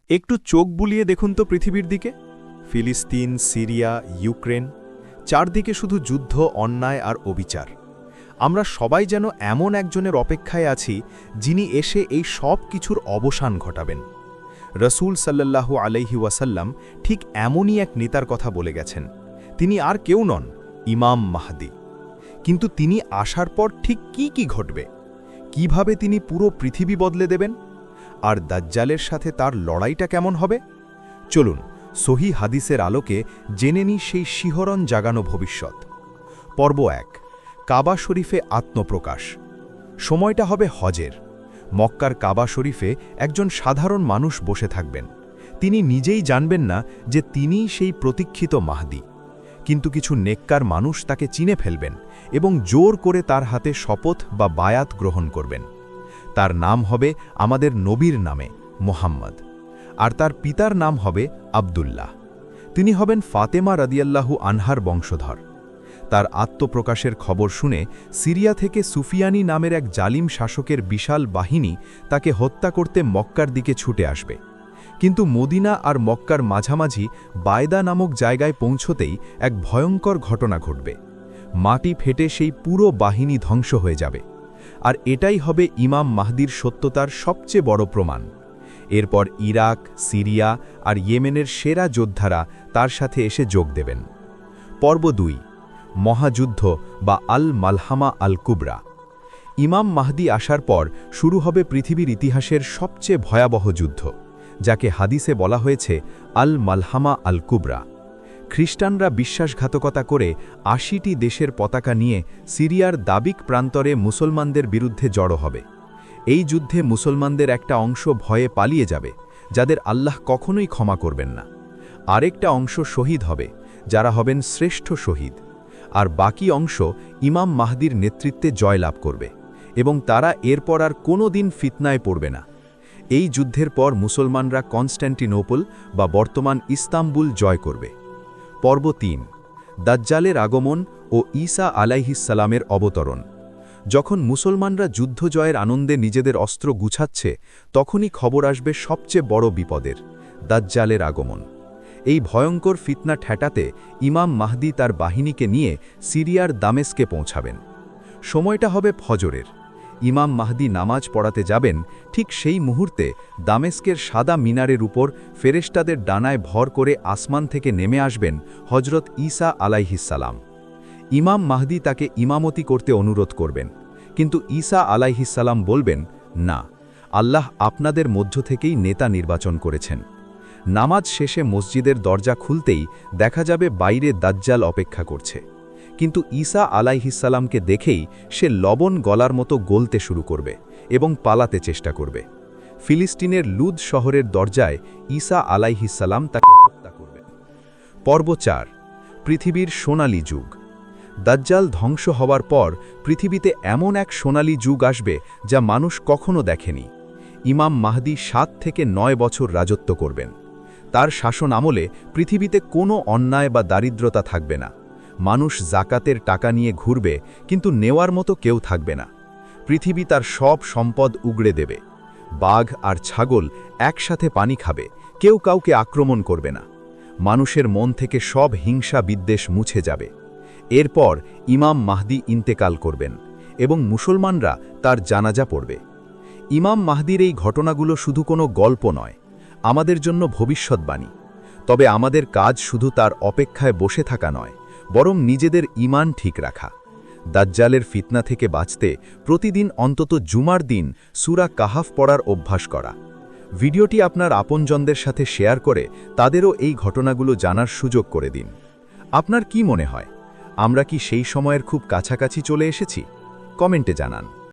একটু চোখ বুলিয়ে দেখুন তো পৃথিবীর দিকে। ফিলিস্তিন, সিরিয়া, ইউক্রেন, চারদিকে শুধু যুদ্ধ, অন্যায় আর অবিচার। আমরা সবাই যেন এমন একজনের অপেক্ষায় আছি যিনি এসে এই সব কিছুর অবসান ঘটাবেন। রসূল সাল্লাল্লাহু আলাইহি ওয়াসাল্লাম ঠিক এমনই এক নেতার কথা বলে গেছেন। তিনি আর কেউ নন, ইমাম মাহদী। কিন্তু তিনি আসার পর ঠিক কি ঘটবে? কিভাবে তিনি পুরো পৃথিবী বদলে দেবেন? আর দাজ্জালের সাথে তার লড়াইটা কেমন হবে? চলুন সহি হাদিসের আলোকে জেনে নিই সেই শিহরণ জাগানো ভবিষ্যৎ। পর্ব ১, কাবা শরীফে আত্মপ্রকাশ। সময়টা হবে হজের। মক্কার কাবা শরীফে একজন সাধারণ মানুষ বসে থাকবেন। তিনি নিজেই জানবেন না যে তিনিই সেই প্রতীক্ষিত মাহদী। কিন্তু কিছু নেককার মানুষ তাকে চিনে ফেলবেন এবং জোর করে তার হাতে শপথ বা বায়াত গ্রহণ করবেন। তার নাম হবে আমাদের নবীর নামে, মুহাম্মদ, আর তার পিতার নাম হবে আবদুল্লাহ। তিনি হবেন ফাতেমা রাদিয়াল্লাহু আনহার বংশধর। তার আত্মপ্রকাশের খবর শুনে সিরিয়া থেকে সুফিয়ানি নামের এক জালিম শাসকের বিশাল বাহিনী তাকে হত্যা করতে মক্কার দিকে ছুটে আসবে। কিন্তু মদিনা আর মক্কার মাঝামাঝি বায়দা নামক জায়গায় পৌঁছতেই এক ভয়ঙ্কর ঘটনা ঘটবে। মাটি ফেটে সেই পুরো বাহিনী ধ্বংস হয়ে যাবে। আর এটাই হবে ইমাম মাহদীর সত্যতার সবচেয়ে বড় প্রমাণ। এরপর ইরাক, সিরিয়া আর ইয়েমেনের সেরা যোদ্ধারা তার সাথে এসে যোগ দেবেন। পর্ব ২, মহাযুদ্ধ বা আল মালহামা আল কুবরা। ইমাম মাহদী আসার পর শুরু হবে পৃথিবীর ইতিহাসের সবচেয়ে ভয়াবহ যুদ্ধ, যাকে হাদিসে বলা হয়েছে আল মালহামা আল কুবরা। খ্রিস্টানরা বিশ্বাসঘাতকতা করে ৮০টি দেশের পতাকা নিয়ে সিরিয়ার দাবিক প্রান্তরে মুসলমানদের বিরুদ্ধে জড়ো হবে। এই যুদ্ধে মুসলমানদের একটা অংশ ভয়ে পালিয়ে যাবে, যাদের আল্লাহ কখনোই ক্ষমা করবেন না। আরেকটা অংশ শহীদ হবে, যারা হবেন শ্রেষ্ঠ শহীদ। আর বাকি অংশ ইমাম মাহদীর নেতৃত্বে জয়লাভ করবে এবং তারা এরপর আর কোনো দিন ফিতনায় পড়বে না। এই যুদ্ধের পর মুসলমানরা কনস্ট্যান্টিনোপল বা বর্তমান ইস্তাম্বুল জয় করবে। পর্ব ৩, দাজ্জালের আগমন ও ঈসা আলাইহিসসালামের অবতরণ। যখন মুসলমানরা যুদ্ধ জয়ের আনন্দে নিজেদের অস্ত্র গুছাচ্ছে, তখনই খবর আসবে সবচেয়ে বড় বিপদের, দাজ্জালের আগমন। এই ভয়ঙ্কর ফিতনা ঠেকাতে ইমাম মাহদী তার বাহিনীকে নিয়ে সিরিয়ার দামেস্কে পৌঁছাবেন। সময়টা হবে ফজরের। ইমাম মাহদী নামাজ পড়াতে যাবেন, ঠিক সেই মুহূর্তে দামেস্কের সাদা মিনারের উপর ফেরেশতাদের ডানায় ভর করে আসমান থেকে নেমে আসবেন হজরত ঈসা আলাইহিসসালাম। ইমাম মাহদী তাকে ইমামতি করতে অনুরোধ করবেন, কিন্তু ঈসা আলাইহিসসালাম বলবেন, না, আল্লাহ আপনাদের মধ্য থেকেই নেতা নির্বাচন করেছেন। নামাজ শেষে মসজিদের দরজা খুলতেই দেখা যাবে বাইরে দাজ্জাল অপেক্ষা করছে। কিন্তু ঈসা আলাইহিসসালামকে দেখেই সে লবণ গলার মতো গলতে শুরু করবে এবং পালাতে চেষ্টা করবে। ফিলিস্তিনের লুদ শহরের দরজায় ঈসা আলাইহিসসালাম তাকে হত্যা করবেন। পর্ব ৪, পৃথিবীর সোনালী যুগ। দাজ্জাল ধ্বংস হওয়ার পর পৃথিবীতে এমন এক সোনালী যুগ আসবে যা মানুষ কখনো দেখেনি। ইমাম মাহদী ৭ থেকে ৯ বছর রাজত্ব করবেন। তার শাসন আমলে পৃথিবীতে কোনো অন্যায় বা দারিদ্রতা থাকবে না। মানুষ জাকাতের টাকা নিয়ে ঘুরবে, কিন্তু নেওয়ার মতো কেউ থাকবে না। পৃথিবী তার সব সম্পদ উগড়ে দেবে। বাঘ আর ছাগল একসাথে পানি খাবে, কেউ কাউকে আক্রমণ করবে না। মানুষের মন থেকে সব হিংসা বিদ্বেষ মুছে যাবে। এরপর ইমাম মাহদী ইন্তেকাল করবেন এবং মুসলমানরা তার জানাজা পড়বে। ইমাম মাহদীর এই ঘটনাগুলো শুধু কোনো গল্প নয়, আমাদের জন্য ভবিষ্যৎবাণী। তবে আমাদের কাজ শুধু তার অপেক্ষায় বসে থাকা নয়, বরং নিজেদের ঈমান ঠিক রাখা। দাজ্জালের ফিতনা থেকে বাঁচতে প্রতিদিন অন্তত জুমার দিন সূরা কাহাফ পড়ার অভ্যাস করা। ভিডিওটি আপনার আপনজনদের সাথে শেয়ার করে তাদেরও এই ঘটনাগুলো জানার সুযোগ করে দিন। আপনার কি মনে হয়, আমরা কি সেই সময়ের খুব কাছাকাছি চলে এসেছি? কমেন্টে জানান।